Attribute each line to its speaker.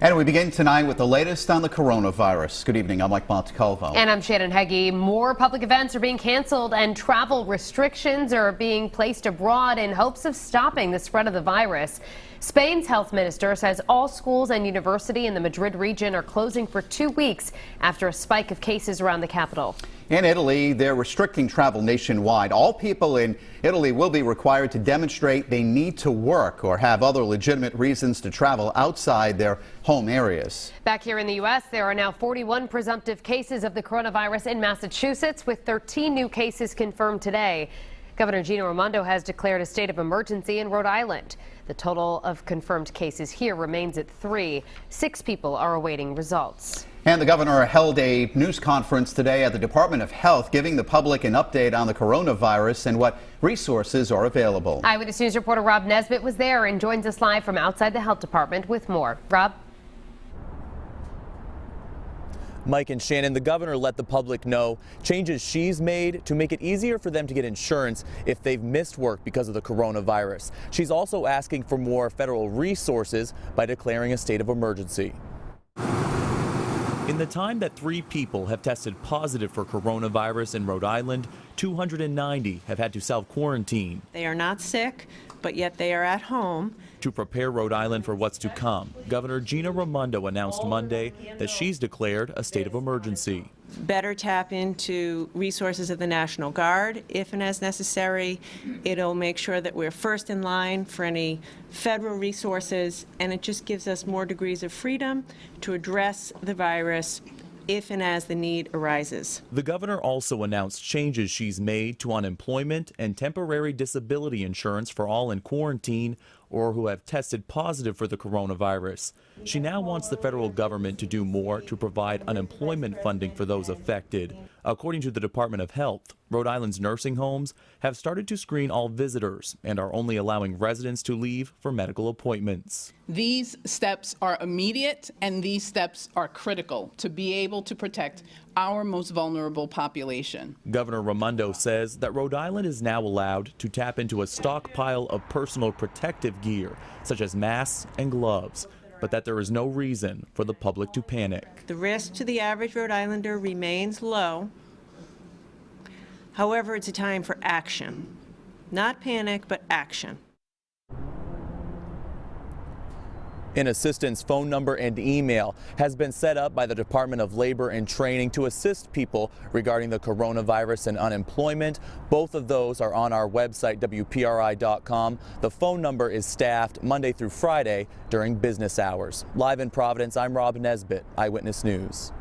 Speaker 1: And we begin tonight with the latest on the coronavirus. Good evening, I'm Mike Montecalvo.
Speaker 2: And I'm Shannon Heggie. More public events are being canceled and travel restrictions are being placed abroad in hopes of stopping the spread of the virus. Spain's health minister says all schools and university in the Madrid region are closing for 2 weeks after a spike of cases around the capital.
Speaker 1: In Italy, they're restricting travel nationwide. All people in Italy will be required to demonstrate they need to work or have other legitimate reasons to travel outside their home areas.
Speaker 2: Back here in the U.S., there are now 41 presumptive cases of the coronavirus in Massachusetts, with 13 new cases confirmed today. Governor Raimondo has declared a state of emergency in Rhode Island. The total of confirmed cases here remains at 3. 6 people are awaiting results.
Speaker 1: And the governor held a news conference today at the Department of Health, giving the public an update on the coronavirus and what resources are available.
Speaker 2: Eyewitness News reporter Rob Nesbitt was there and joins us live from outside the health department with more. Rob?
Speaker 3: Mike and Shannon, the governor let the public know changes she's made to make it easier for them to get insurance if they've missed work because of the coronavirus. She's also asking for more federal resources by declaring a state of emergency. In the time that 3 people have tested positive for coronavirus in Rhode Island, 290 have had to self-quarantine.
Speaker 4: They are not sick, but yet they are at home.
Speaker 3: To prepare Rhode Island for what's to come, Governor Raimondo announced Monday that she's declared a state of emergency.
Speaker 4: Better tap into resources of the National Guard if and as necessary. It'll make sure that we're first in line for any federal resources, and it just gives us more degrees of freedom to address the virus if and as the need arises.
Speaker 3: The governor also announced changes she's made to unemployment and temporary disability insurance for all in quarantine or who have tested positive for the coronavirus. She now wants the federal government to do more to provide unemployment funding for those affected. According to the Department of Health, Rhode Island's nursing homes have started to screen all visitors and are only allowing residents to leave for medical appointments.
Speaker 5: These steps are immediate, and these steps are critical to be able to protect our most vulnerable population.
Speaker 3: Governor Raimondo says that Rhode Island is now allowed to tap into a stockpile of personal protective gear, such as masks and gloves, but that there is no reason for the public to panic.
Speaker 4: The risk to the average Rhode Islander remains low. However, it's a time for action. Not panic, but action.
Speaker 3: An assistance phone number and email has been set up by the Department of Labor and Training to assist people regarding the coronavirus and unemployment. Both of those are on our website, WPRI.com. The phone number is staffed Monday through Friday during business hours. Live in Providence, I'm Rob Nesbitt, Eyewitness News.